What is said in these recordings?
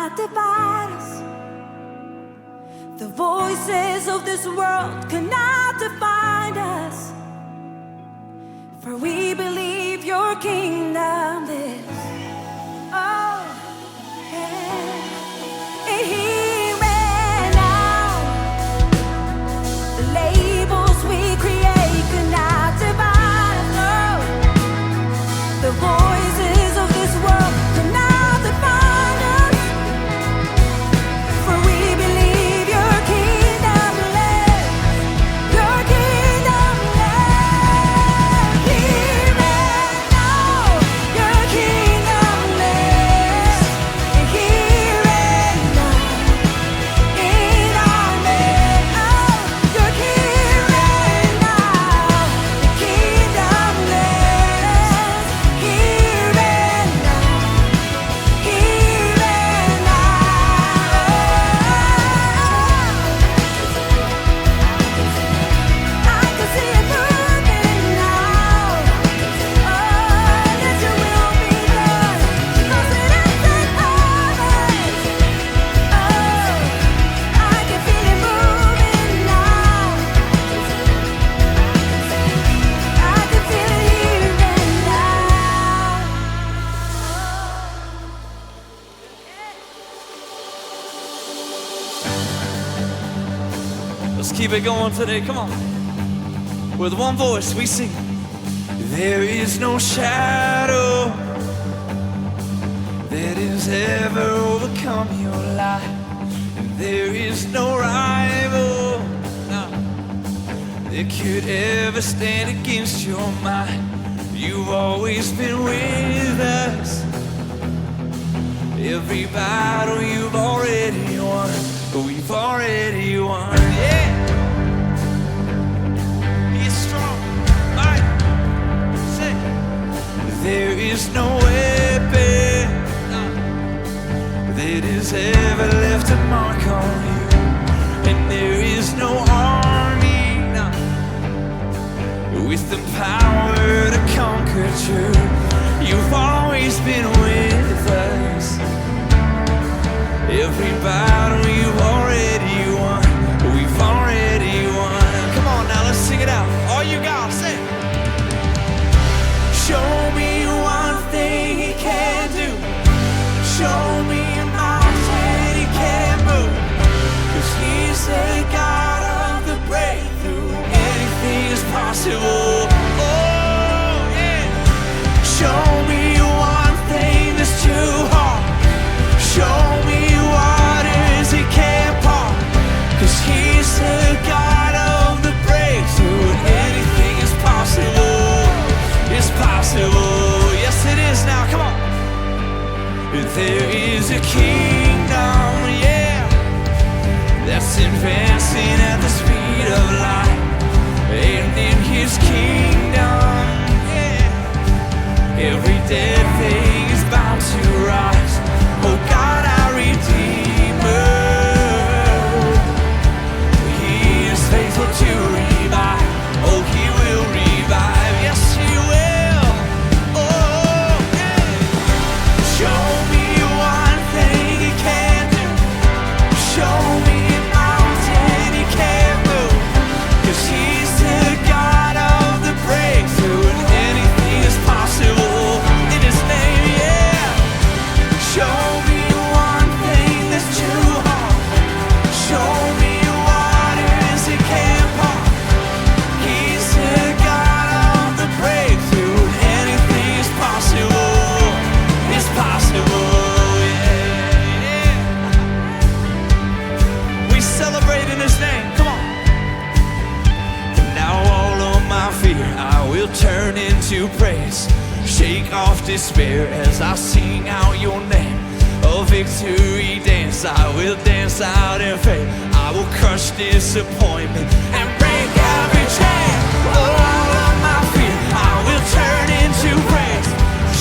cannot divide us. The voices of this world cannot define us. For we believe your kingdom lives. Oh, yeah. Here and now, the labels we create cannot divide us. No. The voices of this world cannot define us. For we believe your kingdom lives. Your kingdom lives. Here and now, your kingdom lives. Here and now, in our midst. Oh, you're here and now. The kingdom lives. Here and now, here and now. I can see it moving now. Oh, let your will be done. 'Cause it is in heaven. Oh, I can feel it moving now. I can feel it here and now. Let's keep it going today, come on. With one voice we sing. There is no shadow that has ever overcome your life. And there is no rival that could ever stand against your mind. You've always been with us. Every battle you've already won. We've already won, yeah. He's strong, alright. Say, there is no weapon that has ever left a mark on you. And there is no army with the power to conquer truth. You've always been with us. Every battle you've already won. We've already won. Come on now, let's sing it out. All you got, sing. Show me one thing he can do. Show me a mountain he can't move. 'Cause he's the God of the breakthrough. Anything is possible. Oh, yeah. Show me one thing that's too hard. Show me waters he can't part. 'Cause he's the God of the breakthrough. Anything is possible. It's possible. Yes, it is now. Come on. There is a kingdom, yeah, that's advancing at the speed of light. And in his kingdom, yeah, every dead thing is bound to rise. Oh God, our Redeemer, he is faithful to revive. Oh, he will revive. Yes, he will. Oh, yeah. Show me one thing he can do. Show me a mountain he can't move. 'Cause he's the God of the breakthrough. And anything is possible in his name, yeah. Show me one thing that's too hard. Show me waters he can't part. He's the God of the breakthrough. Anything is possible. It's possible, yeah, yeah. We celebrate in his name, come on. Now all of my fear I will turn into praise. Shake off despair as I sing out your name. A victory dance I will dance out in faith. I will crush disappointment and break every chain. All of my fear I will turn into praise.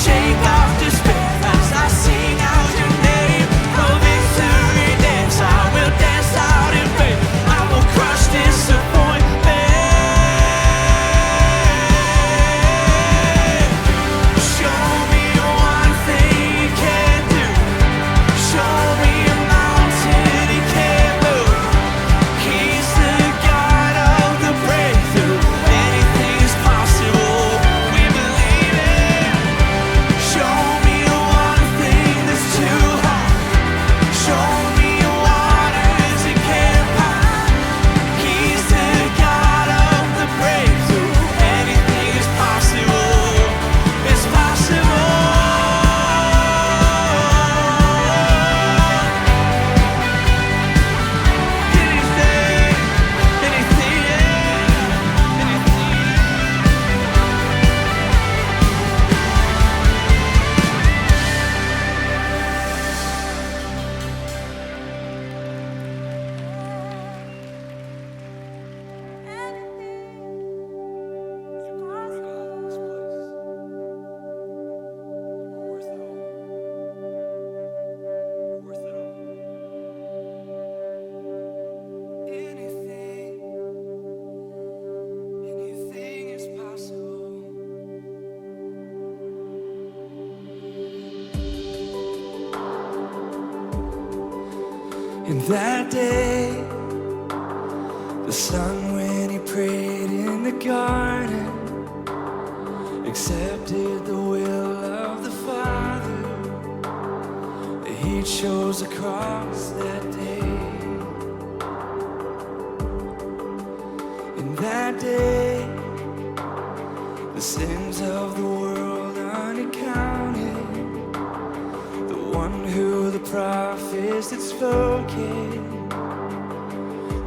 Shake off despair as I sing out your name. A victory dance I will dance out in faith. I will crush disappointment. Show me one thing you can do. Show me In that day, the Son, when he prayed in the garden, accepted the will of the Father. He chose the cross that day. In that day, the sins of the world unaccounted, the one who the prophets had spoken,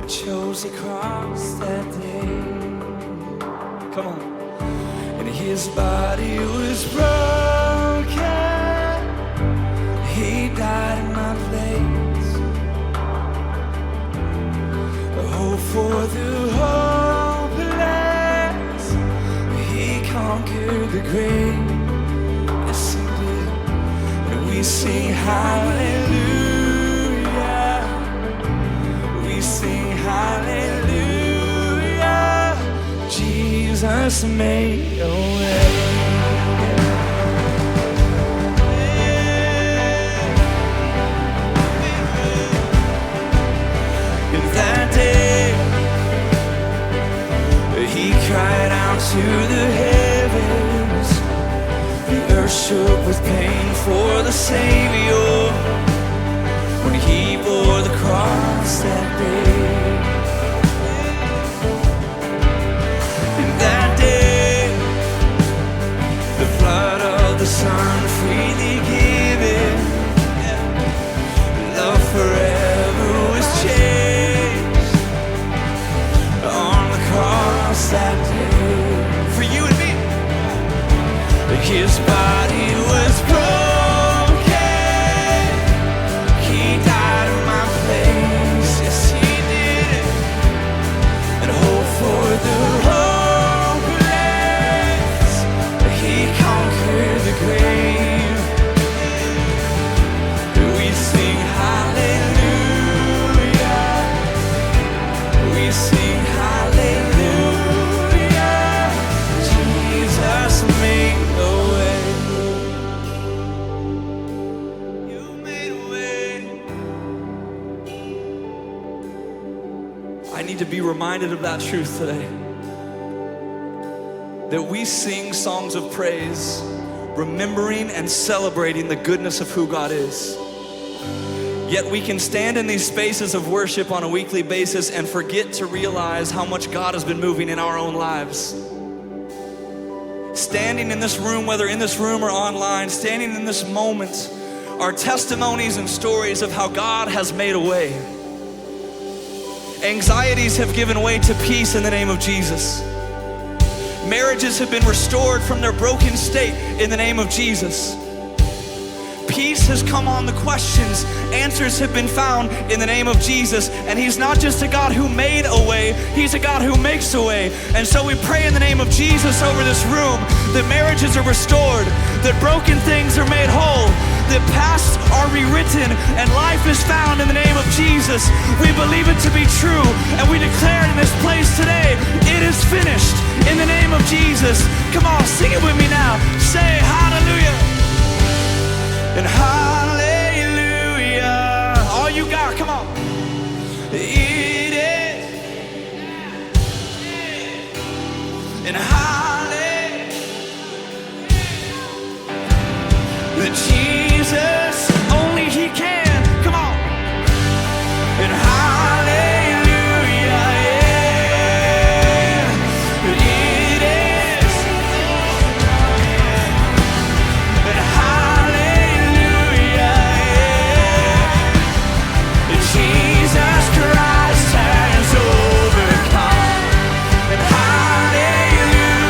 chose the cross that day. Come on. And his body was broken. He died in my place. A hope for the hopeless. He conquered the grave. Yes, he did. And we sing hallelujah. We sing hallelujah. Jesus made a way. In that day, he cried out to the heavens. The earth shook with pain for the Savior when he bore the cross that day. In that day, the blood of the Son freely given, love forever was changed on the cross that day. For you and me, his body was broken. He died in my place. Yes, he did. And hope for the hopeless. He conquered the grave. We sing hallelujah. We sing hallelujah. Jesus made a way. You made a way. I need to be reminded of that truth today. That we sing songs of praise, remembering and celebrating the goodness of who God is. Yet we can stand in these spaces of worship on a weekly basis and forget to realize how much God has been moving in our own lives. Standing in this room, whether in this room or online, standing in this moment, are testimonies and stories of how God has made a way. Anxieties have given way to peace in the name of Jesus. Marriages have been restored from their broken state in the name of Jesus. Peace has come on the questions. Answers have been found in the name of Jesus. And he's not just a God who made a way, he's a God who makes a way. And so we pray in the name of Jesus over this room that marriages are restored, that broken things are made whole, that pasts are rewritten, and life is found in the name of Jesus. We believe it to be true, and we declare it in this place today. It is finished in the name of Jesus. Come on, sing it with me now. Say hallelujah. And hallelujah. All you got, come on. It is. And hallelujah. Jesus, only he can. Come on. And hallelujah. Yeah. It is. And hallelujah. Yeah. Jesus Christ has overcome. And hallelujah.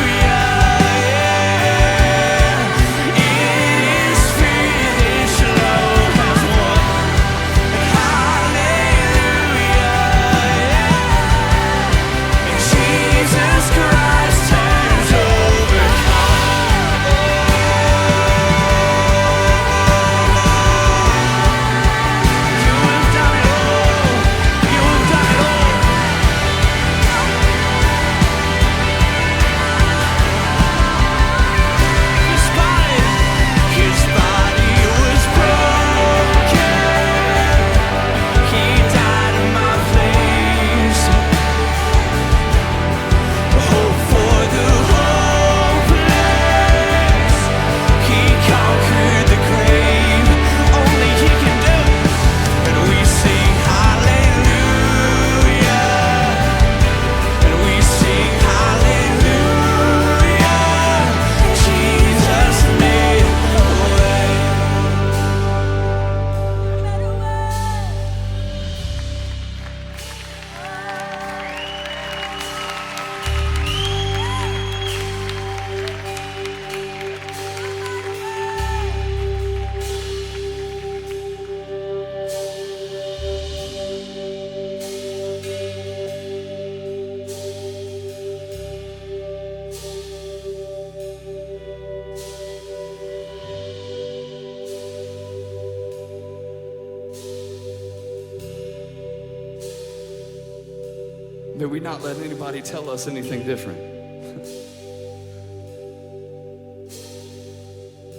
May we not let anybody tell us anything different.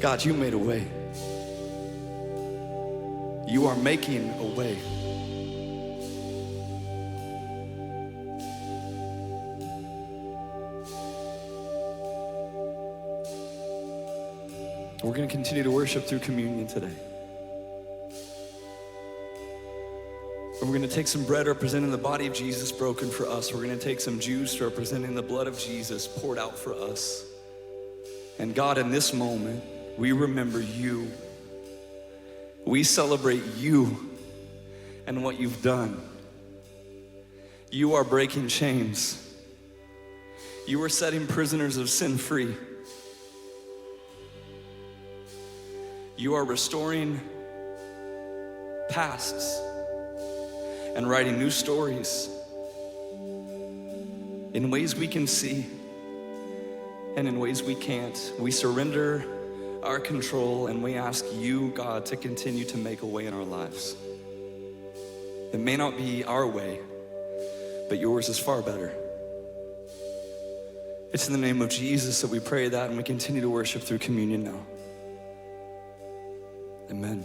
God, you made a way. You are making a way. We're going to continue to worship through communion today. And we're going to take some bread representing the body of Jesus broken for us. We're going to take some juice representing the blood of Jesus poured out for us. And God, in this moment, we remember you. We celebrate you and what you've done. You are breaking chains. You are setting prisoners of sin free. You are restoring pasts and writing new stories in ways we can see and in ways we can't. We surrender our control and we ask you, God, to continue to make a way in our lives. It may not be our way, but yours is far better. It's in the name of Jesus that we pray that, and we continue to worship through communion now. Amen.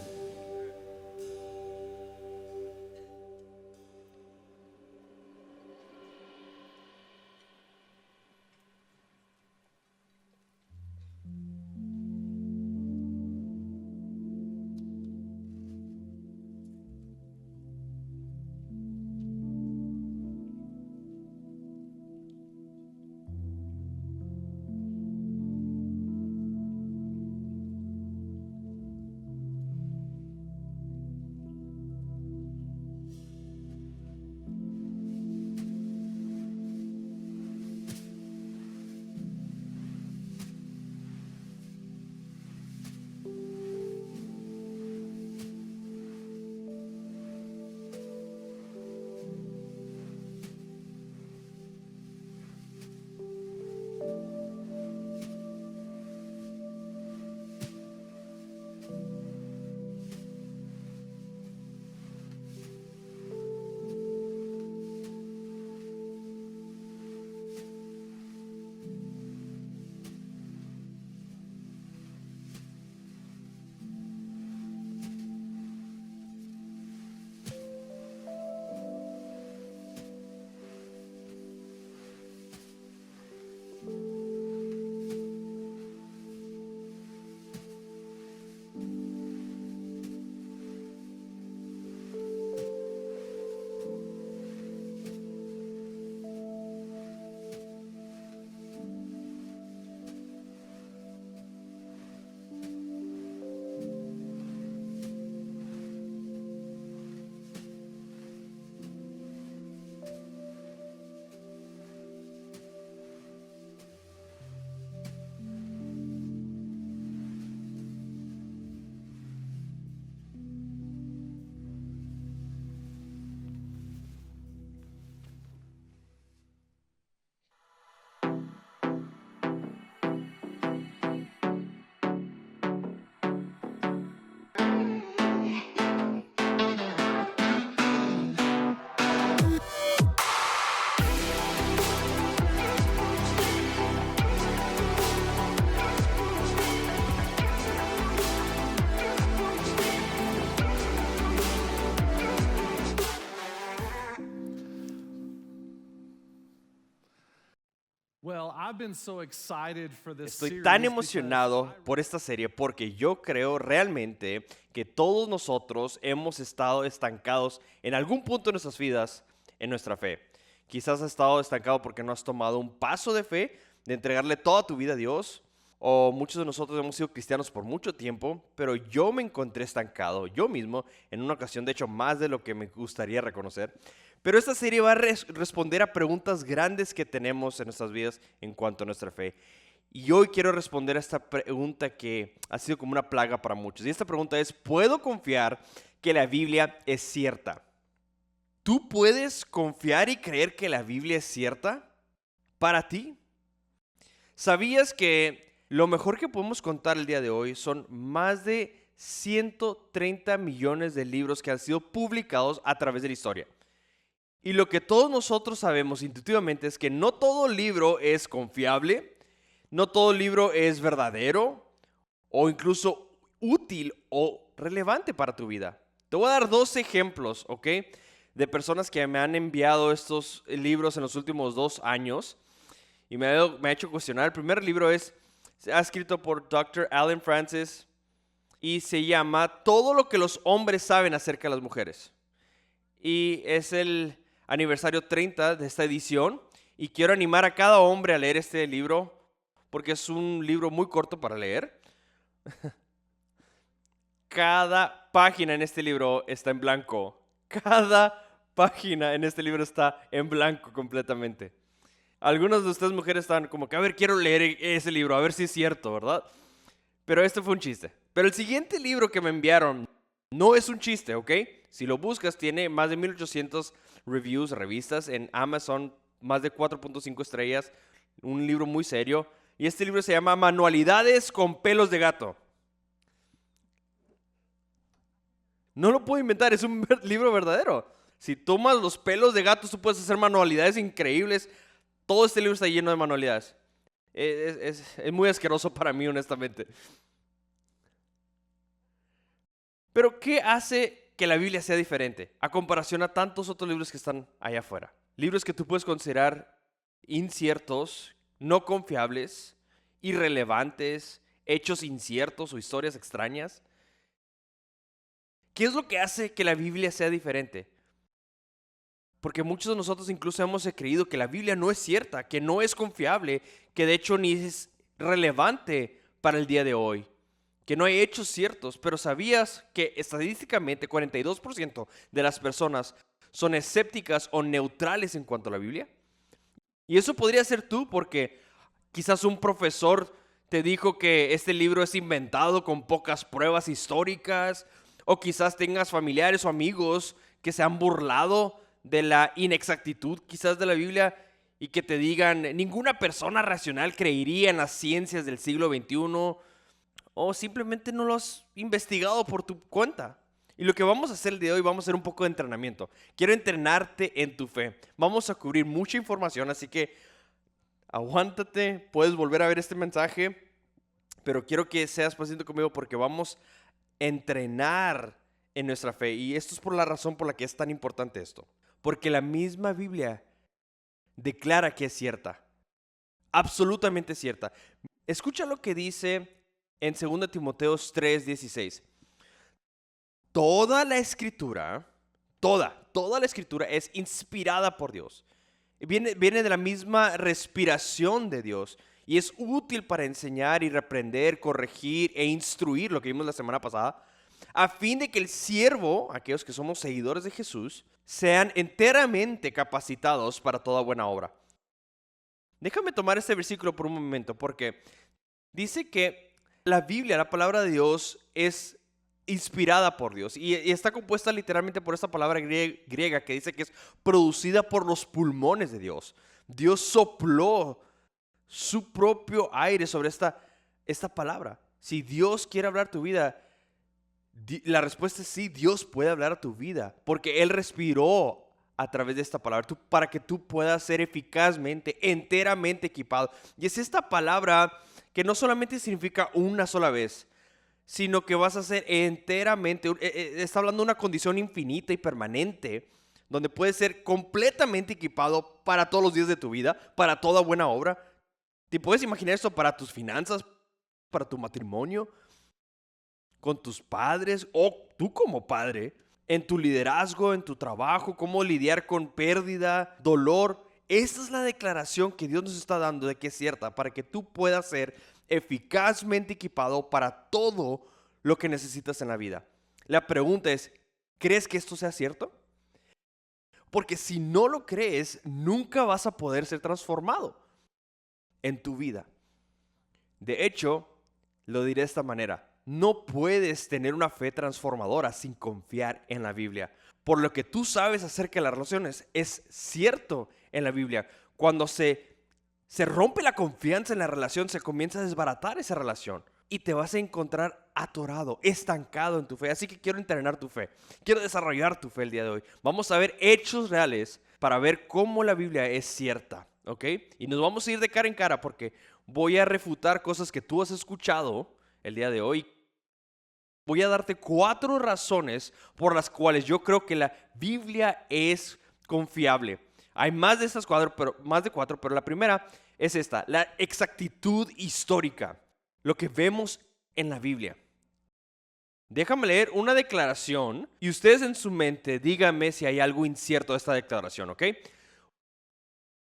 Estoy tan emocionado por esta serie porque yo creo realmente que todos nosotros hemos estado estancados en algún punto de nuestras vidas en nuestra fe. Quizás has estado estancado porque no has tomado un paso de fe, de entregarle toda tu vida a Dios. O muchos de nosotros hemos sido cristianos por mucho tiempo, pero yo me encontré estancado, yo mismo, en una ocasión, de hecho, más de lo que me gustaría reconocer. Pero esta serie va a responder a preguntas grandes que tenemos en nuestras vidas en cuanto a nuestra fe. Y hoy quiero responder a esta pregunta que ha sido como una plaga para muchos. Y esta pregunta es, ¿puedo confiar que la Biblia es cierta? ¿Tú puedes confiar y creer que la Biblia es cierta para ti? ¿Sabías que lo mejor que podemos contar el día de hoy son más de 130 millones de libros que han sido publicados a través de la historia? Y lo que todos nosotros sabemos intuitivamente es que no todo libro es confiable, no todo libro es verdadero o incluso útil o relevante para tu vida. Te voy a dar 2 ejemplos, ¿ok? De personas que me han enviado estos libros en los últimos 2 años y me ha hecho cuestionar. El primer libro se ha escrito por Dr. Alan Francis y se llama Todo lo que los hombres saben acerca de las mujeres. Y es el aniversario 30 de esta edición y quiero animar a cada hombre a leer este libro porque es un libro muy corto para leer. Cada página en este libro está en blanco. Cada página en este libro está en blanco completamente. Algunas de ustedes mujeres están como que, a ver, quiero leer ese libro, a ver si es cierto, ¿verdad? Pero este fue un chiste. Pero el siguiente libro que me enviaron no es un chiste, ¿ok? Si lo buscas, tiene más de 1800 reviews, revistas en Amazon, más de 4.5 estrellas, un libro muy serio. Y este libro se llama Manualidades con pelos de gato. No lo puedo inventar, es un libro verdadero. Si tomas los pelos de gato, tú puedes hacer manualidades increíbles. Todo este libro está lleno de manualidades. Es muy asqueroso para mí, honestamente. Pero, ¿qué hace que la Biblia sea diferente a comparación a tantos otros libros que están allá afuera? Libros que tú puedes considerar inciertos, no confiables, irrelevantes, hechos inciertos o historias extrañas. ¿Qué es lo que hace que la Biblia sea diferente? Porque muchos de nosotros incluso hemos creído que la Biblia no es cierta, que no es confiable, que de hecho ni es relevante para el día de hoy, que no hay hechos ciertos. Pero ¿sabías que estadísticamente 42% de las personas son escépticas o neutrales en cuanto a la Biblia? Y eso podría ser tú porque quizás un profesor te dijo que este libro es inventado con pocas pruebas históricas, o quizás tengas familiares o amigos que se han burlado de la inexactitud quizás de la Biblia y que te digan, ninguna persona racional creería en las ciencias del siglo XXI, o simplemente no lo has investigado por tu cuenta. Y lo que vamos a hacer el día de hoy, vamos a hacer un poco de entrenamiento. Quiero entrenarte en tu fe. Vamos a cubrir mucha información, así que aguántate, puedes volver a ver este mensaje, pero quiero que seas paciente conmigo porque vamos a entrenar en nuestra fe. Y esto es por la razón por la que es tan importante esto. Porque la misma Biblia declara que es cierta. Absolutamente cierta. Escucha lo que dice en 2 Timoteo 3:16. Toda la escritura, toda la escritura es inspirada por Dios. Viene de la misma respiración de Dios. Y es útil para enseñar y reprender, corregir e instruir, lo que vimos la semana pasada, a fin de que el siervo, aquellos que somos seguidores de Jesús, sean enteramente capacitados para toda buena obra. Déjame tomar este versículo por un momento, porque dice que la Biblia, la palabra de Dios, es inspirada por Dios y está compuesta literalmente por esta palabra griega que dice que es producida por los pulmones de Dios. Dios sopló su propio aire sobre esta palabra. Si Dios quiere hablar a tu vida, la respuesta es sí, Dios puede hablar a tu vida, porque Él respiró a través de esta palabra para que tú puedas ser eficazmente, enteramente equipado. Y es esta palabra que no solamente significa una sola vez, sino que vas a ser enteramente, está hablando de una condición infinita y permanente, donde puedes ser completamente equipado para todos los días de tu vida, para toda buena obra. ¿Te puedes imaginar esto para tus finanzas, para tu matrimonio, con tus padres o tú como padre, en tu liderazgo, en tu trabajo, cómo lidiar con pérdida, dolor? Esta es la declaración que Dios nos está dando de que es cierta, para que tú puedas ser eficazmente equipado para todo lo que necesitas en la vida. La pregunta es, ¿crees que esto sea cierto? Porque si no lo crees, nunca vas a poder ser transformado en tu vida. De hecho, lo diré de esta manera: no puedes tener una fe transformadora sin confiar en la Biblia. Por lo que tú sabes acerca de las relaciones es cierto en la Biblia. Cuando se rompe la confianza en la relación, se comienza a desbaratar esa relación y te vas a encontrar atorado, estancado en tu fe. Así que quiero entrenar tu fe, quiero desarrollar tu fe el día de hoy. Vamos a ver hechos reales para ver cómo la Biblia es cierta, ¿ok? Y nos vamos a ir de cara en cara porque voy a refutar cosas que tú has escuchado el día de hoy. Voy a darte 4 razones por las cuales yo creo que la Biblia es confiable. Hay más de estas 4, pero la primera es esta, la exactitud histórica, lo que vemos en la Biblia. Déjame leer una declaración y ustedes en su mente díganme si hay algo incierto de esta declaración, ¿ok?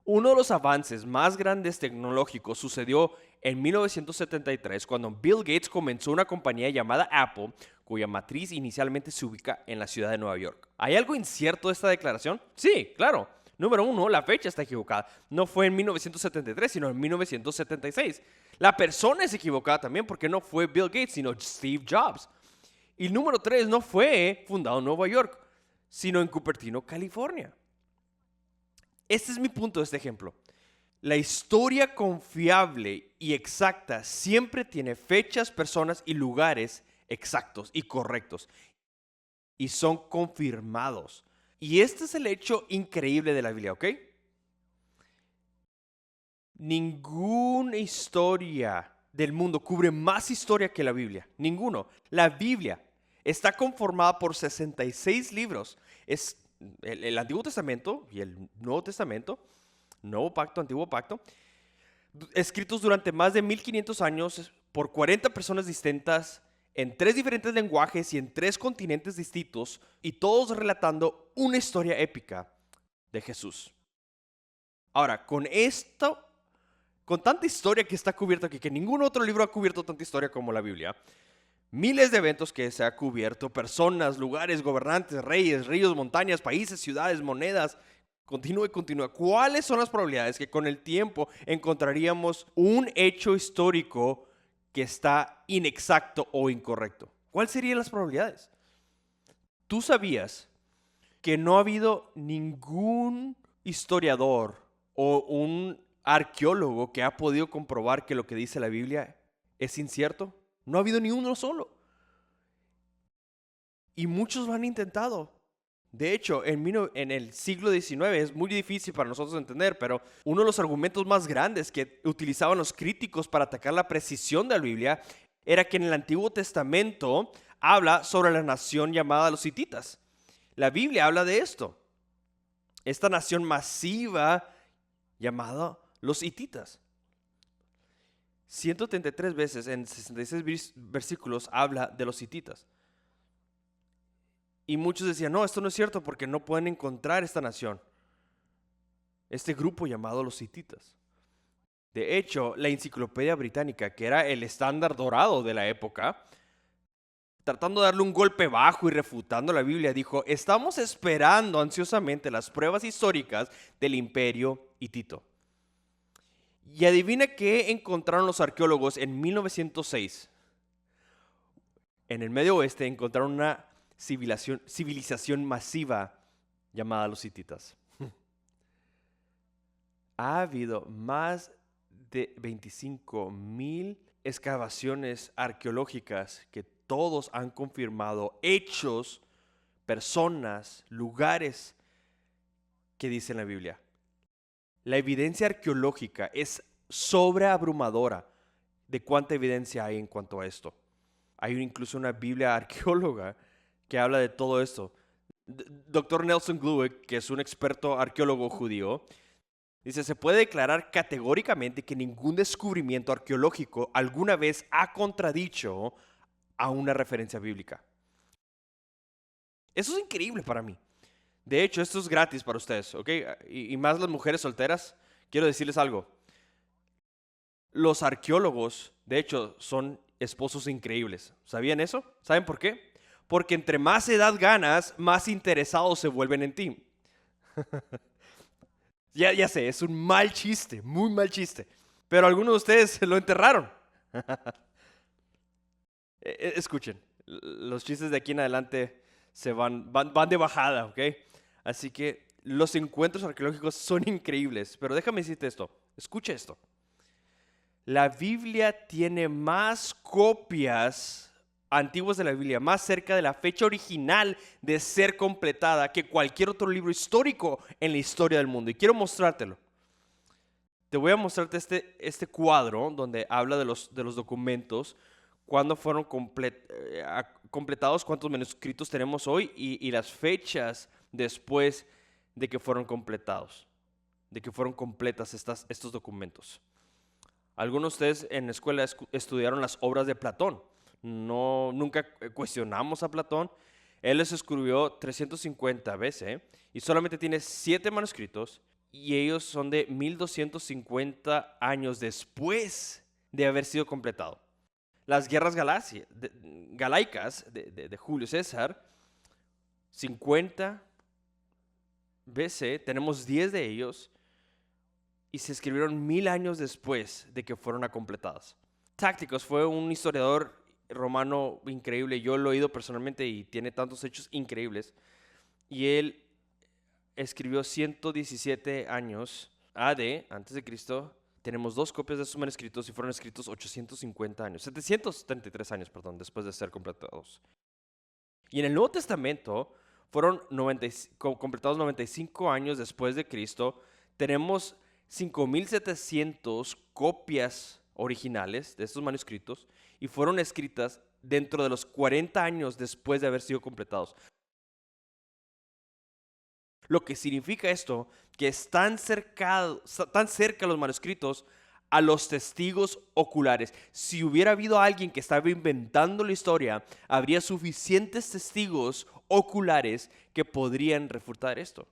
Uno de los avances más grandes tecnológicos sucedió en 1973 cuando Bill Gates comenzó una compañía llamada Apple, cuya matriz inicialmente se ubica en la ciudad de Nueva York. ¿Hay algo incierto de esta declaración? Sí, claro. Número 1, la fecha está equivocada. No fue en 1973, sino en 1976. La persona es equivocada también porque no fue Bill Gates, sino Steve Jobs. Y número 3, no fue fundado en Nueva York, sino en Cupertino, California. Este es mi punto de este ejemplo. La historia confiable y exacta siempre tiene fechas, personas y lugares exactos y correctos. Y son confirmados. Y este es el hecho increíble de la Biblia, ¿ok? Ninguna historia del mundo cubre más historia que la Biblia. Ninguno. La Biblia está conformada por 66 libros. Es el Antiguo Testamento y el Nuevo Testamento, Nuevo Pacto, Antiguo Pacto, escritos durante más de 1500 años por 40 personas distintas en 3 diferentes lenguajes y en 3 continentes distintos, y todos relatando una historia épica de Jesús. Ahora, con tanta historia que está cubierta aquí, que ningún otro libro ha cubierto tanta historia como la Biblia, miles de eventos que se ha cubierto, personas, lugares, gobernantes, reyes, ríos, montañas, países, ciudades, monedas, continúa y continúa. ¿Cuáles son las probabilidades que con el tiempo encontraríamos un hecho histórico que está inexacto o incorrecto? ¿Cuáles serían las probabilidades? ¿Tú sabías que no ha habido ningún historiador o un arqueólogo que ha podido comprobar que lo que dice la Biblia es incierto? No ha habido ni uno solo. Y muchos lo han intentado. De hecho, en el siglo XIX es muy difícil para nosotros entender, pero uno de los argumentos más grandes que utilizaban los críticos para atacar la precisión de la Biblia era que en el Antiguo Testamento habla sobre la nación llamada los hititas. La Biblia habla de esto. Esta nación masiva llamada los hititas. 133 veces en 66 versículos habla de los hititas. Y muchos decían, no, esto no es cierto porque no pueden encontrar esta nación, este grupo llamado los hititas. De hecho, la Enciclopedia Británica, que era el estándar dorado de la época, tratando de darle un golpe bajo y refutando la Biblia, dijo, estamos esperando ansiosamente las pruebas históricas del imperio hitito. Y adivina qué encontraron los arqueólogos en 1906. En el Medio Oeste encontraron una civilización masiva llamada los hititas. Ha habido más de 25,000 excavaciones arqueológicas que todos han confirmado hechos, personas, lugares que dice la Biblia. La evidencia arqueológica es sobreabrumadora de cuánta evidencia hay en cuanto a esto. Hay incluso una Biblia arqueóloga que habla de todo esto. Dr. Nelson Glueck, que es un experto arqueólogo judío, dice, se puede declarar categóricamente que ningún descubrimiento arqueológico alguna vez ha contradicho a una referencia bíblica. Eso es increíble para mí. De hecho, esto es gratis para ustedes, ¿ok? Y más las mujeres solteras, quiero decirles algo. Los arqueólogos, de hecho, son esposos increíbles. ¿Sabían eso? ¿Saben por qué? Porque entre más edad ganas, más interesados se vuelven en ti. Ya sé, es un mal chiste, muy mal chiste. Pero algunos de ustedes lo enterraron. Escuchen, los chistes de aquí en adelante van de bajada, ¿ok? Así que los encuentros arqueológicos son increíbles. Pero déjame decirte esto, escucha esto. La Biblia tiene más copias antiguos de la Biblia, más cerca de la fecha original de ser completada que cualquier otro libro histórico en la historia del mundo. Y quiero mostrártelo. Te voy a mostrarte este cuadro donde habla de los documentos, cuándo fueron completados, cuántos manuscritos tenemos hoy y las fechas después de que fueron completados, de que fueron completas estos documentos. Algunos de ustedes en la escuela estudiaron las obras de Platón. Nunca cuestionamos a Platón. Él les escribió 350 veces y solamente tiene 7 manuscritos y ellos son de 1250 años después de haber sido completado. Las guerras galaicas de Julio César, 50 BC, tenemos 10 de ellos y se escribieron 1000 años después de que fueron completadas. Tácticos fue un historiador romano increíble, yo lo he oído personalmente y tiene tantos hechos increíbles. Y él escribió 117 años AD, antes de Cristo. Tenemos 2 copias de sus manuscritos y fueron escritos 733 años, después de ser completados. Y en el Nuevo Testamento fueron completados 95 años después de Cristo. Tenemos 5,700 copias originales de estos manuscritos y fueron escritas dentro de los 40 años después de haber sido completados. Lo que significa esto, que están cerca los manuscritos a los testigos oculares. Si hubiera habido alguien que estaba inventando la historia, habría suficientes testigos oculares que podrían refutar esto.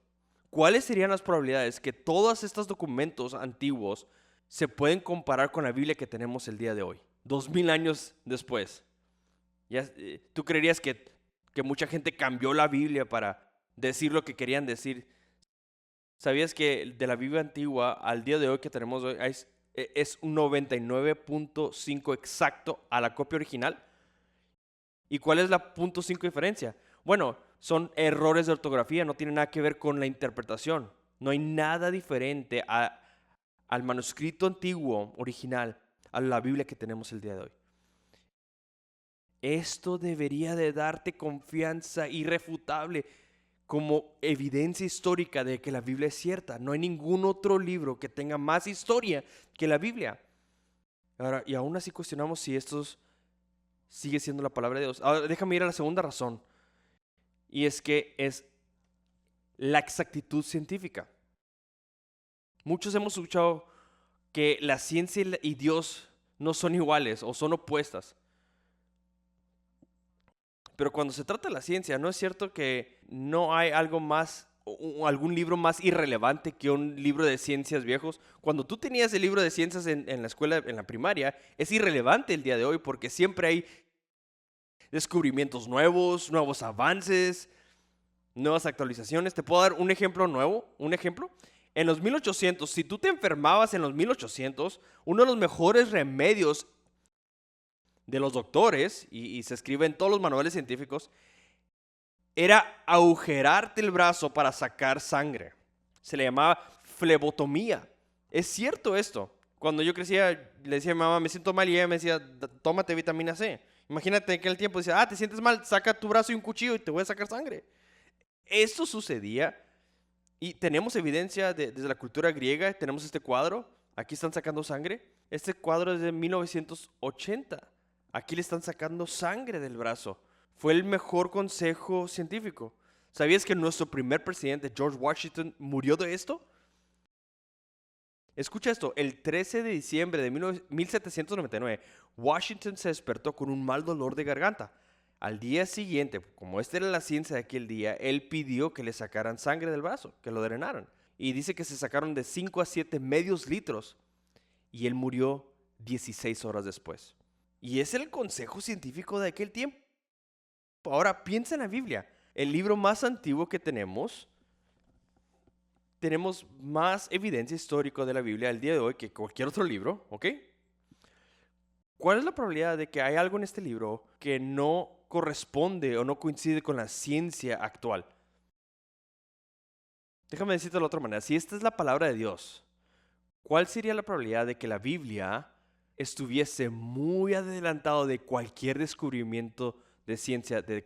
¿Cuáles serían las probabilidades que todos estos documentos antiguos se pueden comparar con la Biblia que tenemos el día de hoy, 2000 años después? ¿Tú creerías que mucha gente cambió la Biblia para decir lo que querían decir? ¿Sabías que de la Biblia antigua al día de hoy que tenemos hoy es un 99.5 exacto a la copia original? ¿Y cuál es la .5 diferencia? Bueno, son errores de ortografía, no tiene nada que ver con la interpretación. No hay nada diferente al manuscrito antiguo original, a la Biblia que tenemos el día de hoy. Esto debería de darte confianza irrefutable como evidencia histórica de que la Biblia es cierta. No hay ningún otro libro que tenga más historia que la Biblia. Ahora, y aún así cuestionamos si esto sigue siendo la palabra de Dios. Ahora, déjame ir a la segunda razón. Y es que es la exactitud científica. Muchos hemos escuchado que la ciencia y Dios no son iguales o son opuestas. Pero cuando se trata de la ciencia, ¿no es cierto que no hay algo más o algún libro más irrelevante que un libro de ciencias viejos? Cuando tú tenías el libro de ciencias en la escuela, en la primaria, es irrelevante el día de hoy porque siempre hay descubrimientos nuevos, nuevos avances, nuevas actualizaciones. ¿Te puedo dar un ejemplo nuevo? Un ejemplo. En los 1800, si tú te enfermabas en los 1800, uno de los mejores remedios de los doctores, y se escribe en todos los manuales científicos, era agujerarte el brazo para sacar sangre. Se le llamaba flebotomía. Es cierto esto. Cuando yo crecía, le decía a mi mamá, me siento mal, y ella me decía, tómate vitamina C. Imagínate en aquel tiempo, decía, te sientes mal, saca tu brazo y un cuchillo y te voy a sacar sangre. Esto sucedía y tenemos evidencia desde la cultura griega. Tenemos este cuadro, aquí están sacando sangre. Este cuadro es de 1980. Aquí le están sacando sangre del brazo. Fue el mejor consejo científico. ¿Sabías que nuestro primer presidente, George Washington, murió de esto? Escucha esto, el 13 de diciembre de 1799, Washington se despertó con un mal dolor de garganta. Al día siguiente, como esta era la ciencia de aquel día, él pidió que le sacaran sangre del brazo, que lo drenaran. Y dice que se sacaron de 5 a 7 medios litros. Y él murió 16 horas después. Y es el consejo científico de aquel tiempo. Ahora piensa en la Biblia, el libro más antiguo que tenemos. Tenemos más evidencia histórica de la Biblia al día de hoy que cualquier otro libro, ¿ok? ¿Cuál es la probabilidad de que hay algo en este libro que no corresponde o no coincide con la ciencia actual? Déjame decirte de la otra manera. Si esta es la palabra de Dios, ¿cuál sería la probabilidad de que la Biblia estuviese muy adelantado de cualquier descubrimiento de ciencia de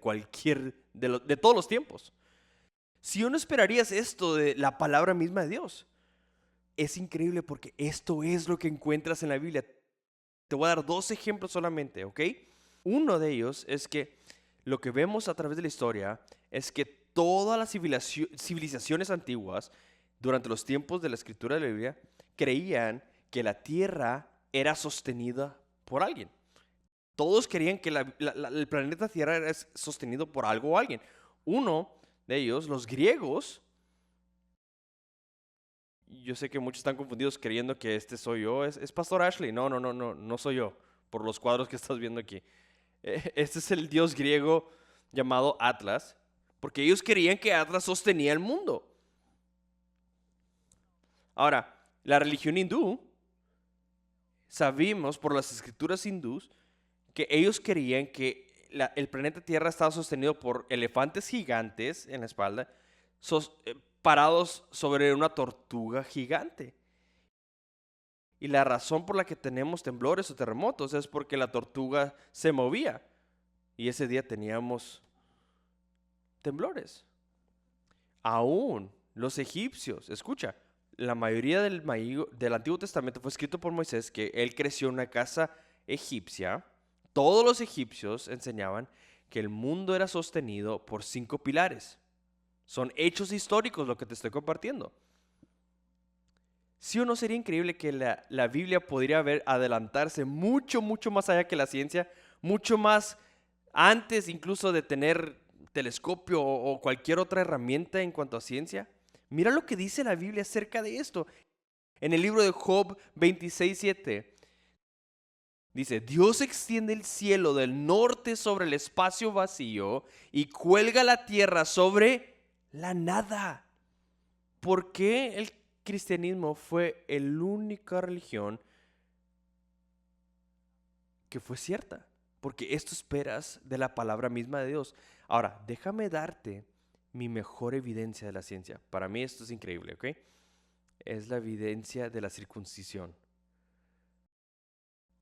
todos los tiempos. Si uno esperarías esto de la palabra misma de Dios, es increíble porque esto es lo que encuentras en la Biblia. Te voy a dar 2 ejemplos solamente, ¿ok? Uno de ellos es que lo que vemos a través de la historia es que todas las civilizaciones antiguas, durante los tiempos de la escritura de la Biblia, creían que la tierra era sostenida por alguien. Todos creían que el planeta Tierra era sostenido por algo o alguien. Uno de ellos, los griegos, yo sé que muchos están confundidos creyendo que este soy yo, es Pastor Ashley. No soy yo, por los cuadros que estás viendo aquí. Este es el dios griego llamado Atlas, porque ellos creían que Atlas sostenía el mundo. Ahora, la religión hindú, sabemos por las escrituras hindús que ellos creían que el planeta Tierra estaba sostenido por elefantes gigantes en la espalda, parados sobre una tortuga gigante. Y la razón por la que tenemos temblores o terremotos es porque la tortuga se movía. Y ese día teníamos temblores. Aún los egipcios, escucha, la mayoría del Antiguo Testamento fue escrito por Moisés, que él creció en una casa egipcia. Todos los egipcios enseñaban que el mundo era sostenido por 5 pilares. Son hechos históricos lo que te estoy compartiendo. ¿Sí o no sería increíble que la Biblia podría adelantarse mucho más allá que la ciencia? Mucho más antes incluso de tener telescopio o cualquier otra herramienta en cuanto a ciencia. Mira lo que dice la Biblia acerca de esto. En el libro de Job 26:7 dice: Dios extiende el cielo del norte sobre el espacio vacío y cuelga la tierra sobre la nada. ¿Por qué el cristianismo fue la única religión que fue cierta? Porque esto esperas de la palabra misma de Dios. Ahora, déjame darte mi mejor evidencia de la ciencia. Para mí esto es increíble, ¿ok? Es la evidencia de la circuncisión.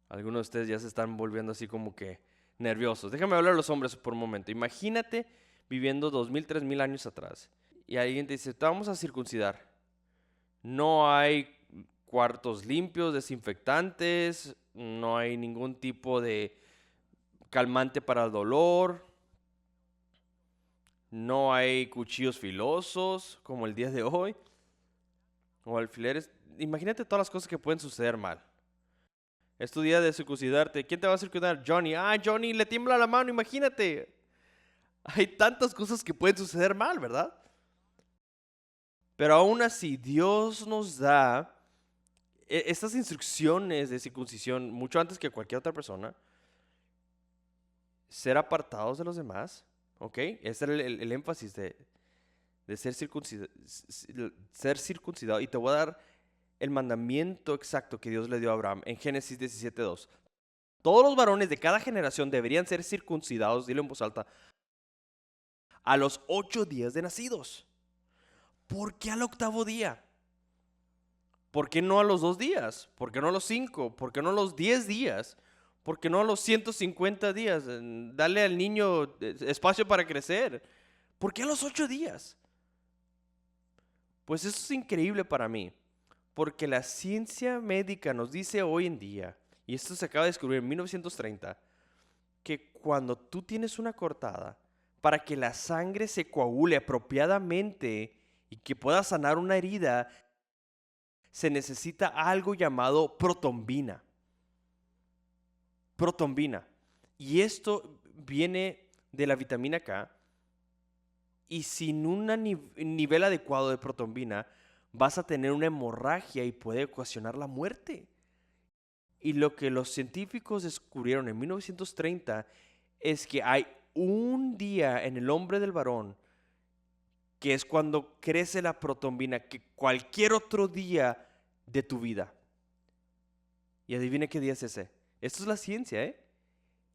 Algunos de ustedes ya se están volviendo así como que nerviosos. Déjame hablar a los hombres por un momento. Imagínate viviendo 2000, 3000 años atrás y alguien te dice: te vamos a circuncidar. No hay cuartos limpios, desinfectantes, no hay ningún tipo de calmante para el dolor, no hay cuchillos filosos como el día de hoy, o alfileres. Imagínate todas las cosas que pueden suceder mal. Es tu día de circuncidarte. ¿Quién te va a circuncidar? Johnny. Johnny, le tiembla la mano, imagínate. Hay tantas cosas que pueden suceder mal, ¿verdad? Pero aún así, Dios nos da estas instrucciones de circuncisión mucho antes que cualquier otra persona. Ser apartados de los demás, ¿ok? Ese era el énfasis de ser circuncidado. Y te voy a dar el mandamiento exacto que Dios le dio a Abraham en Génesis 17:2. Todos los varones de cada generación deberían ser circuncidados, dilo en voz alta, a los 8 días de nacidos. ¿Por qué al 8º día? ¿Por qué no a los 2 días? ¿Por qué no a los 5? ¿Por qué no a los 10 días? ¿Por qué no a los 150 días? Dale al niño espacio para crecer. ¿Por qué a los 8 días? Pues eso es increíble para mí, porque la ciencia médica nos dice hoy en día, y esto se acaba de descubrir en 1930, que cuando tú tienes una cortada, para que la sangre se coagule apropiadamente y que pueda sanar una herida, se necesita algo llamado protombina. Protombina. Y esto viene de la vitamina K. Y sin un nivel adecuado de protombina, vas a tener una hemorragia y puede ocasionar la muerte. Y lo que los científicos descubrieron en 1930 es que hay un día en el hombre del varón que es cuando crece la protombina que cualquier otro día de tu vida. Y adivine qué día es ese. Esto es la ciencia, ¿eh?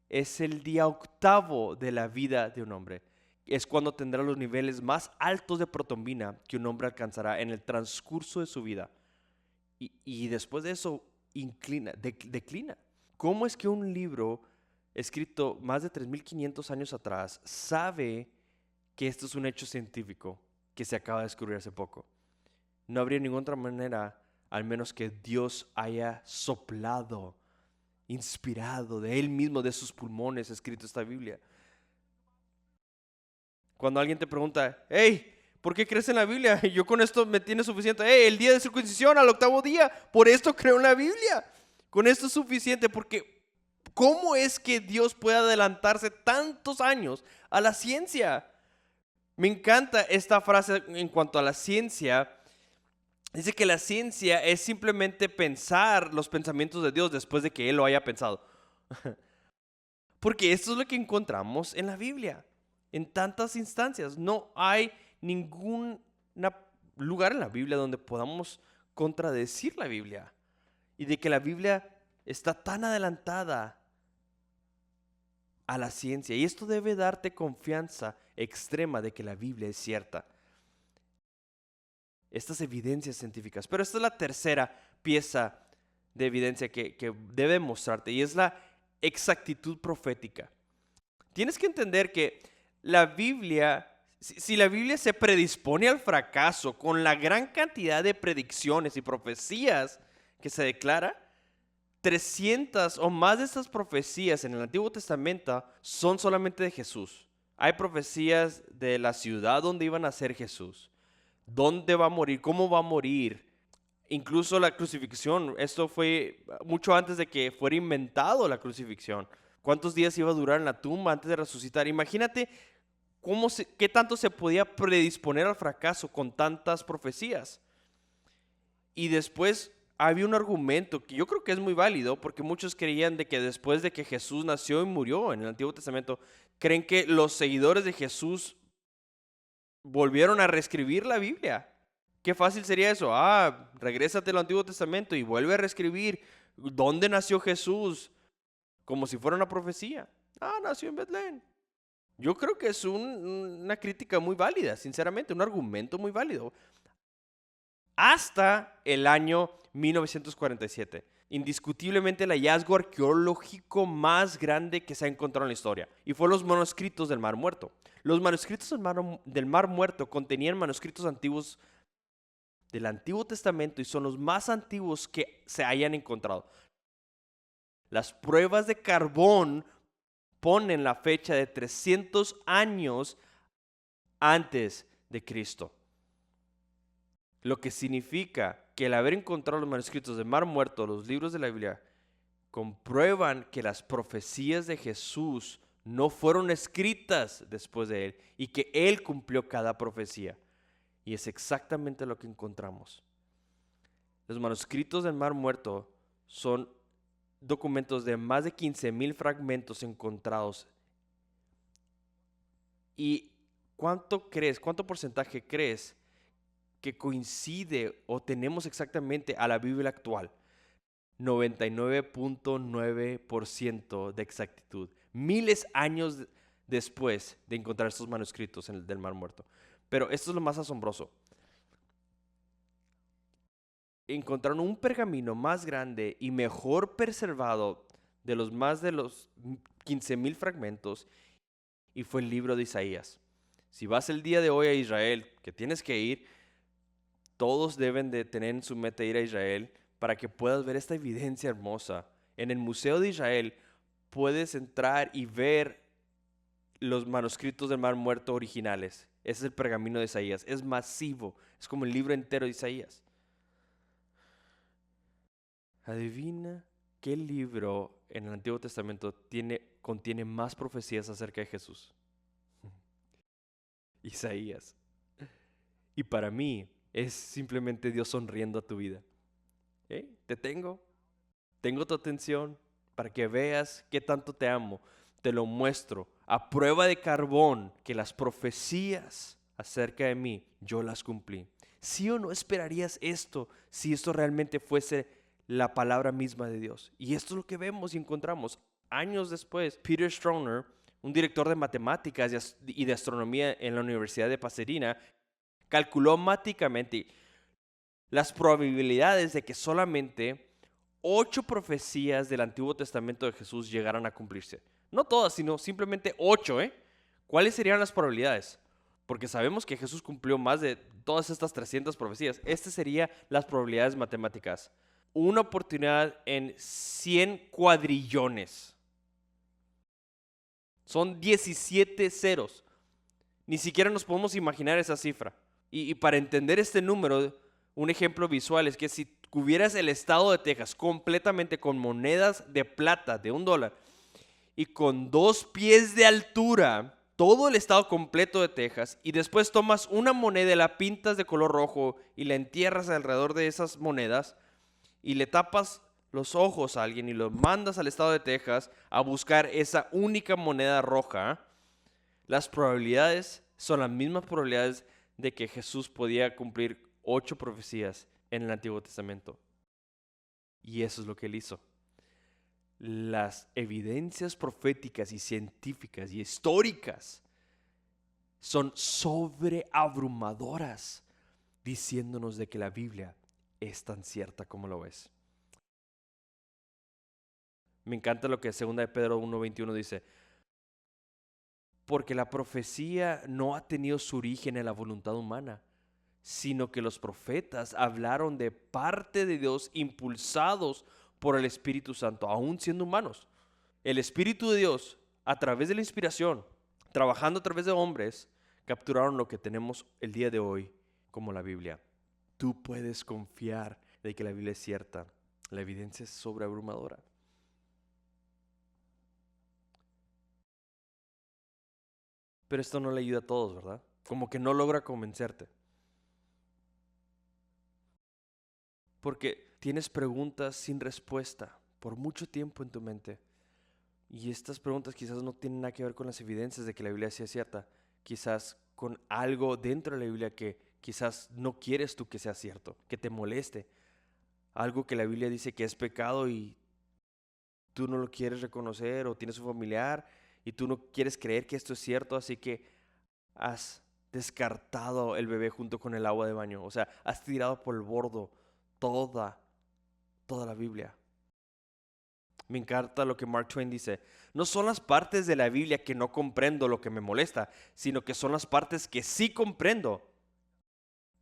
Es el día 8º de la vida de un hombre. Es cuando tendrá los niveles más altos de protombina que un hombre alcanzará en el transcurso de su vida. Y después de eso declina. ¿Cómo es que un libro escrito más de 3.500 años atrás sabe que esto es un hecho científico que se acaba de descubrir hace poco? No habría ninguna otra manera, al menos que Dios haya soplado, inspirado de Él mismo, de sus pulmones, escrito esta Biblia. Cuando alguien te pregunta, hey, ¿por qué crees en la Biblia? Yo con esto me tiene suficiente. Hey, el día de circuncisión al 8º día, por esto creo en la Biblia. Con esto es suficiente, porque ¿cómo es que Dios puede adelantarse tantos años a la ciencia? Me encanta esta frase en cuanto a la ciencia. Dice que la ciencia es simplemente pensar los pensamientos de Dios después de que Él lo haya pensado. Porque esto es lo que encontramos en la Biblia. En tantas instancias. No hay ningún lugar en la Biblia donde podamos contradecir la Biblia. Y de que la Biblia está tan adelantada a la ciencia. Y esto debe darte confianza extrema de que la Biblia es cierta. Estas evidencias científicas. Pero esta es la tercera pieza de evidencia que debe mostrarte, y es la exactitud profética. Tienes que entender que la Biblia, si la Biblia se predispone al fracaso con la gran cantidad de predicciones y profecías que se declara, 300 o más de estas profecías en el Antiguo Testamento son solamente de Jesús. Hay profecías de la ciudad donde iba a nacer Jesús, dónde va a morir, cómo va a morir, incluso la crucifixión. Esto fue mucho antes de que fuera inventado la crucifixión. ¿Cuántos días iba a durar en la tumba antes de resucitar? Imagínate qué tanto se podía predisponer al fracaso con tantas profecías. Y después había un argumento que yo creo que es muy válido, porque muchos creían de que después de que Jesús nació y murió en el Antiguo Testamento, creen que los seguidores de Jesús volvieron a reescribir la Biblia. Qué fácil sería eso. Regrésate al Antiguo Testamento y vuelve a reescribir dónde nació Jesús, como si fuera una profecía. Nació en Betlén. Yo creo que es una crítica muy válida, sinceramente, un argumento muy válido. Hasta el año 1947. Indiscutiblemente el hallazgo arqueológico más grande que se ha encontrado en la historia. Y fue los manuscritos del Mar Muerto. Los manuscritos del Mar Muerto contenían manuscritos antiguos del Antiguo Testamento y son los más antiguos que se hayan encontrado. Las pruebas de carbón ponen la fecha de 300 años antes de Cristo. Lo que significa que el haber encontrado los manuscritos del Mar Muerto, los libros de la Biblia, comprueban que las profecías de Jesús no fueron escritas después de Él y que Él cumplió cada profecía. Y es exactamente lo que encontramos. Los manuscritos del Mar Muerto son documentos de más de 15,000 fragmentos encontrados. ¿Y cuánto porcentaje crees que coincide o tenemos exactamente a la Biblia actual? 99.9% de exactitud. Miles años después de encontrar estos manuscritos del Mar Muerto. Pero esto es lo más asombroso. Encontraron un pergamino más grande y mejor preservado de los 15,000 fragmentos, y fue el libro de Isaías. Si vas el día de hoy a Israel, que tienes que ir, todos deben de tener en su mente ir a Israel para que puedas ver esta evidencia hermosa. En el Museo de Israel puedes entrar y ver los manuscritos del Mar Muerto originales. Ese es el pergamino de Isaías. Es masivo. Es como el libro entero de Isaías. Adivina qué libro en el Antiguo Testamento contiene más profecías acerca de Jesús. Isaías. Y para mí es simplemente Dios sonriendo a tu vida. Te tengo tu atención para que veas qué tanto te amo. Te lo muestro a prueba de carbón, que las profecías acerca de mí, yo las cumplí. ¿Sí o no esperarías esto si esto realmente fuese la palabra misma de Dios? Y esto es lo que vemos y encontramos. Años después, Peter Stroner, un director de matemáticas y de astronomía en la Universidad de Pasadena, calculó matemáticamente las probabilidades de que solamente 8 profecías del Antiguo Testamento de Jesús llegaran a cumplirse. No todas, sino simplemente 8, ¿cuáles serían las probabilidades? Porque sabemos que Jesús cumplió más de todas estas 300 profecías. Estas serían las probabilidades matemáticas. Una oportunidad en 100 cuadrillones. Son 17 ceros. Ni siquiera nos podemos imaginar esa cifra. Y para entender este número, un ejemplo visual es que si hubieras el estado de Texas completamente con monedas de plata de $1 y con 2 pies de altura, todo el estado completo de Texas, y después tomas una moneda y la pintas de color rojo y la entierras alrededor de esas monedas y le tapas los ojos a alguien y lo mandas al estado de Texas a buscar esa única moneda roja, las probabilidades son las mismas probabilidades de que Jesús podía cumplir 8 profecías en el Antiguo Testamento. Y eso es lo que él hizo. Las evidencias proféticas y científicas y históricas son sobreabrumadoras, diciéndonos de que la Biblia es tan cierta como lo es. Me encanta lo que 2 de Pedro 1:21 dice: porque la profecía no ha tenido su origen en la voluntad humana, sino que los profetas hablaron de parte de Dios, impulsados por el Espíritu Santo, aún siendo humanos. El Espíritu de Dios, a través de la inspiración, trabajando a través de hombres, capturaron lo que tenemos el día de hoy como la Biblia. Tú puedes confiar de que la Biblia es cierta. La evidencia es sobreabrumadora. Pero esto no le ayuda a todos, ¿verdad? Como que no logra convencerte. Porque tienes preguntas sin respuesta por mucho tiempo en tu mente. Y estas preguntas quizás no tienen nada que ver con las evidencias de que la Biblia sea cierta. Quizás con algo dentro de la Biblia que quizás no quieres tú que sea cierto, que te moleste. Algo que la Biblia dice que es pecado y tú no lo quieres reconocer, o tienes un familiar y tú no quieres creer que esto es cierto, así que has descartado el bebé junto con el agua de baño. O sea, has tirado por el bordo toda la Biblia. Me encanta lo que Mark Twain dice: no son las partes de la Biblia que no comprendo lo que me molesta, sino que son las partes que sí comprendo.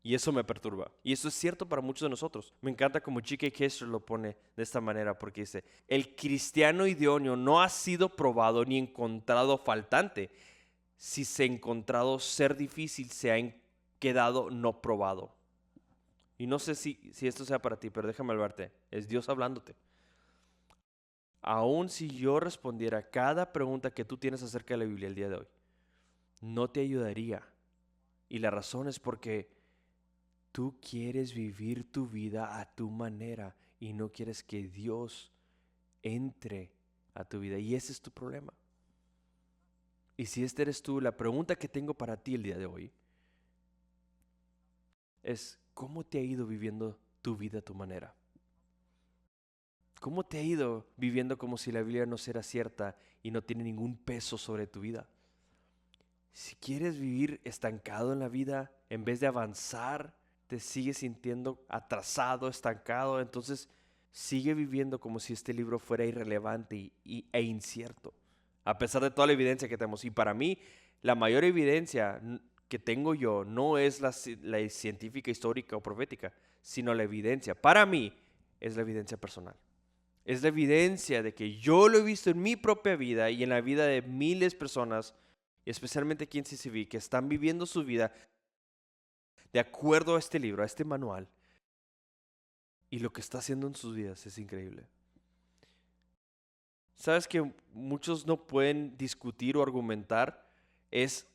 Y eso me perturba. Y eso es cierto para muchos de nosotros. Me encanta como G.K. Chesterton lo pone de esta manera, porque dice: el cristiano idóneo no ha sido probado ni encontrado faltante. Si se ha encontrado ser difícil, se ha quedado no probado. Y no sé si esto sea para ti, pero déjame hablarte. Es Dios hablándote. Aún si yo respondiera a cada pregunta que tú tienes acerca de la Biblia el día de hoy, no te ayudaría. Y la razón es porque tú quieres vivir tu vida a tu manera y no quieres que Dios entre a tu vida. Y ese es tu problema. Y si este eres tú, la pregunta que tengo para ti el día de hoy es: ¿cómo te ha ido viviendo tu vida a tu manera? ¿Cómo te ha ido viviendo como si la Biblia no fuera cierta y no tiene ningún peso sobre tu vida? Si quieres vivir estancado en la vida, en vez de avanzar, te sigues sintiendo atrasado, estancado, entonces sigue viviendo como si este libro fuera irrelevante e incierto, a pesar de toda la evidencia que tenemos. Y para mí, la mayor evidencia que tengo yo no es la científica, histórica o profética, sino la evidencia. Para mí es la evidencia personal. Es la evidencia de que yo lo he visto en mi propia vida y en la vida de miles de personas, y especialmente aquí en CCV, que están viviendo su vida de acuerdo a este libro, a este manual. Y lo que está haciendo en sus vidas es increíble. ¿Sabes que muchos no pueden discutir o argumentar? Es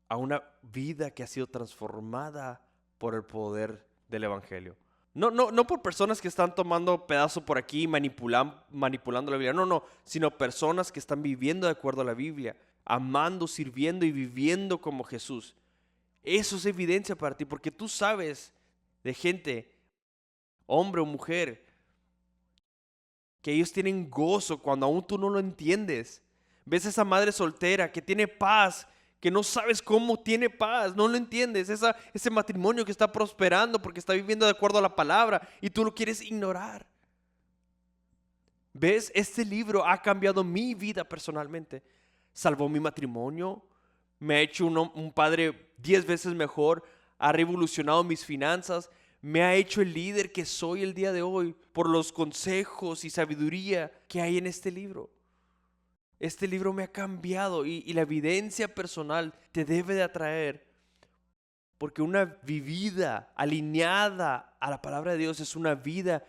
a una vida que ha sido transformada por el poder del Evangelio. No por personas que están tomando pedazo por aquí y manipulando la Biblia. No, sino personas que están viviendo de acuerdo a la Biblia, amando, sirviendo y viviendo como Jesús. Eso es evidencia para ti, porque tú sabes de gente, hombre o mujer, que ellos tienen gozo cuando aún tú no lo entiendes. Ves a esa madre soltera que tiene paz, que no sabes cómo tiene paz, no lo entiendes. Ese matrimonio que está prosperando porque está viviendo de acuerdo a la palabra y tú lo quieres ignorar. ¿Ves? Este libro ha cambiado mi vida personalmente. Salvó mi matrimonio, me ha hecho un padre 10 veces mejor, ha revolucionado mis finanzas, me ha hecho el líder que soy el día de hoy por los consejos y sabiduría que hay en este libro. Este libro me ha cambiado y la evidencia personal te debe de atraer, porque una vivida alineada a la palabra de Dios es una vida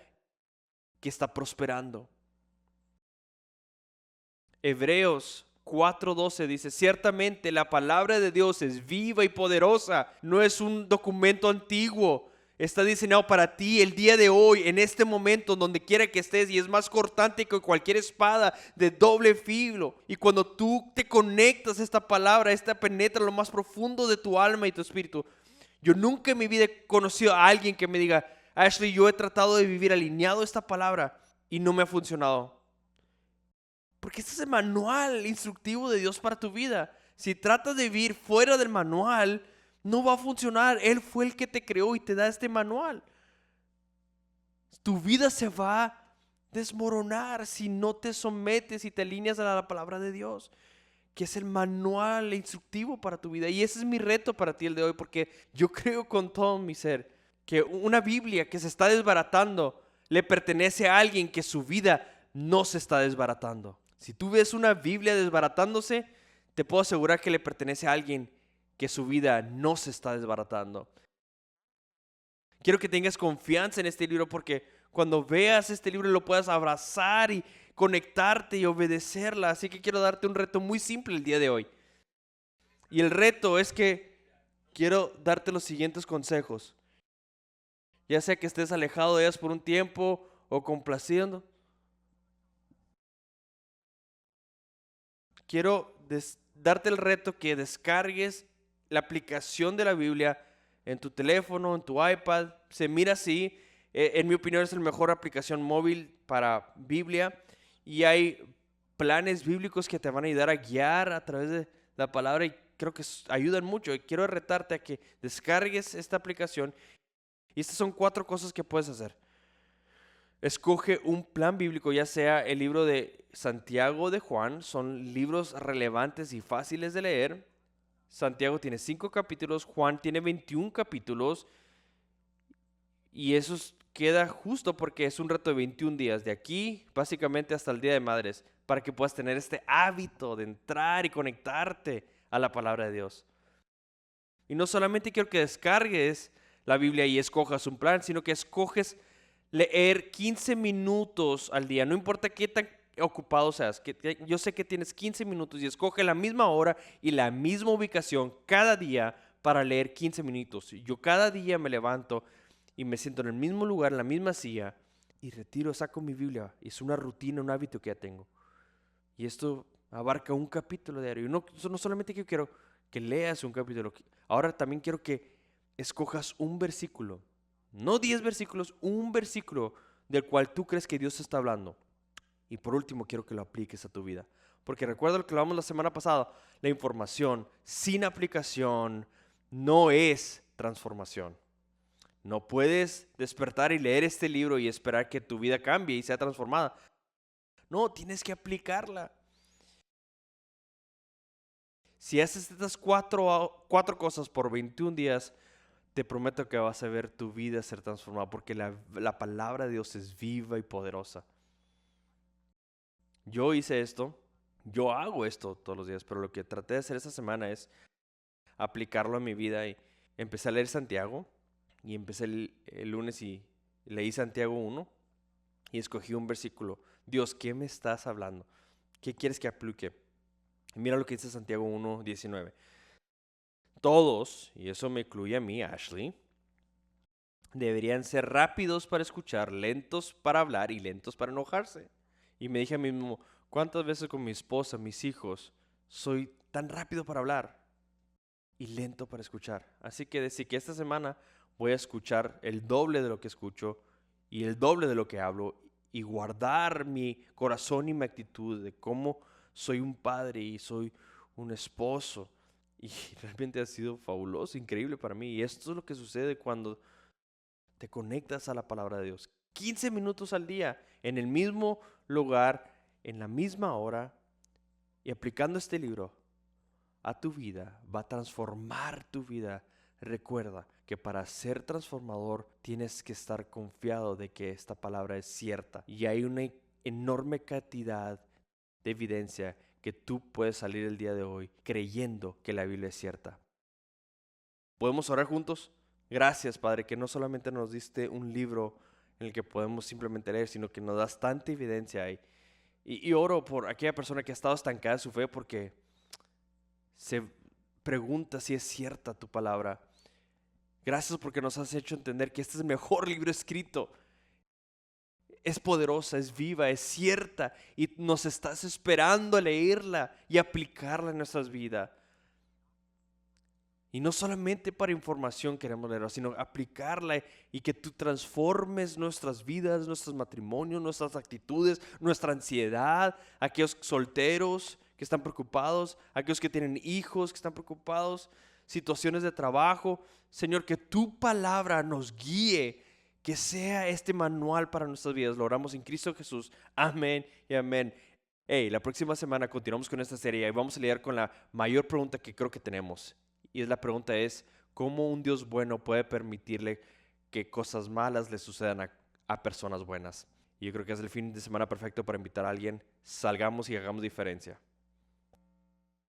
que está prosperando. Hebreos 4:12 dice, ciertamente la palabra de Dios es viva y poderosa, no es un documento antiguo. Está diseñado para ti el día de hoy, en este momento, donde quiera que estés, y es más cortante que cualquier espada de doble filo. Y cuando tú te conectas a esta palabra, esta penetra lo más profundo de tu alma y tu espíritu. Yo nunca en mi vida he conocido a alguien que me diga, Ashley, yo he tratado de vivir alineado a esta palabra y no me ha funcionado. Porque este es el manual instructivo de Dios para tu vida. Si tratas de vivir fuera del manual, no va a funcionar. Él fue el que te creó y te da este manual. Tu vida se va a desmoronar si no te sometes y te alineas a la palabra de Dios, que es el manual instructivo para tu vida. Y ese es mi reto para ti el de hoy, porque yo creo con todo mi ser que una Biblia que se está desbaratando le pertenece a alguien que su vida no se está desbaratando. Si tú ves una Biblia desbaratándose, te puedo asegurar que le pertenece a alguien que su vida no se está desbaratando. Quiero que tengas confianza en este libro, porque cuando veas este libro lo puedas abrazar y conectarte y obedecerla. Así que quiero darte un reto muy simple el día de hoy. Y el reto es que quiero darte los siguientes consejos. Ya sea que estés alejado de ellas por un tiempo o complaciendo. Quiero darte el reto que descargues la aplicación de la Biblia en tu teléfono, en tu iPad. Se mira así. En mi opinión es la mejor aplicación móvil para Biblia. Y hay planes bíblicos que te van a ayudar a guiar a través de la palabra y creo que ayudan mucho. Y quiero retarte a que descargues esta aplicación. Y estas son 4 cosas que puedes hacer. Escoge un plan bíblico, ya sea el libro de Santiago o de Juan. Son libros relevantes y fáciles de leer. Santiago tiene 5 capítulos, Juan tiene 21 capítulos. Y eso queda justo porque es un reto de 21 días, de aquí básicamente hasta el Día de Madres, para que puedas tener este hábito de entrar y conectarte a la palabra de Dios. Y no solamente quiero que descargues la Biblia y escojas un plan, sino que escoges leer 15 minutos al día. No importa qué tan ocupado seas, yo sé que tienes 15 minutos y escoge la misma hora y la misma ubicación cada día para leer 15 minutos. Yo cada día me levanto y me siento en el mismo lugar, en la misma silla y saco mi Biblia. Es una rutina, un hábito que ya tengo. Y esto abarca un capítulo diario. No solamente que quiero que leas un capítulo, ahora también quiero que escojas un versículo. No 10 versículos, un versículo del cual tú crees que Dios está hablando. Y por último, quiero que lo apliques a tu vida. Porque recuerda lo que hablamos la semana pasada. La información sin aplicación no es transformación. No puedes despertar y leer este libro y esperar que tu vida cambie y sea transformada. No, tienes que aplicarla. Si haces estas 4 cosas por 21 días, te prometo que vas a ver tu vida ser transformada, porque la palabra de Dios es viva y poderosa. Yo hice esto, yo hago esto todos los días, pero lo que traté de hacer esta semana es aplicarlo a mi vida y empecé a leer Santiago y empecé el lunes y leí Santiago 1 y escogí un versículo. Dios, ¿qué me estás hablando? ¿Qué quieres que aplique? Y mira lo que dice Santiago 1:19. Todos, y eso me incluye a mí, Ashley, deberían ser rápidos para escuchar, lentos para hablar y lentos para enojarse. Y me dije a mí mismo, ¿cuántas veces con mi esposa, mis hijos, soy tan rápido para hablar y lento para escuchar? Así que decidí que esta semana voy a escuchar el doble de lo que escucho y el doble de lo que hablo y guardar mi corazón y mi actitud de cómo soy un padre y soy un esposo. Y realmente ha sido fabuloso, increíble para mí. Y esto es lo que sucede cuando te conectas a la palabra de Dios. 15 minutos al día, en el mismo lugar, en la misma hora, y aplicando este libro a tu vida, va a transformar tu vida. Recuerda que para ser transformador tienes que estar confiado de que esta palabra es cierta. Y hay una enorme cantidad de evidencia que tú puedes salir el día de hoy creyendo que la Biblia es cierta. ¿Podemos orar juntos? Gracias, Padre, que no solamente nos diste un libro en el que podemos simplemente leer, sino que nos das tanta evidencia ahí. Y oro por aquella persona que ha estado estancada en su fe porque se pregunta si es cierta tu palabra. Gracias porque nos has hecho entender que este es el mejor libro escrito. Es poderosa, es viva, es cierta y nos estás esperando a leerla y aplicarla en nuestras vidas. Y no solamente para información queremos leerla, sino aplicarla y que tú transformes nuestras vidas, nuestros matrimonios, nuestras actitudes, nuestra ansiedad, aquellos solteros que están preocupados, aquellos que tienen hijos que están preocupados, situaciones de trabajo. Señor, que tu palabra nos guíe, que sea este manual para nuestras vidas. Lo oramos en Cristo Jesús. Amén y amén. Hey, la próxima semana continuamos con esta serie y vamos a lidiar con la mayor pregunta que creo que tenemos. Y la pregunta es, ¿cómo un Dios bueno puede permitirle que cosas malas le sucedan a personas buenas? Y yo creo que es el fin de semana perfecto para invitar a alguien. Salgamos y hagamos diferencia.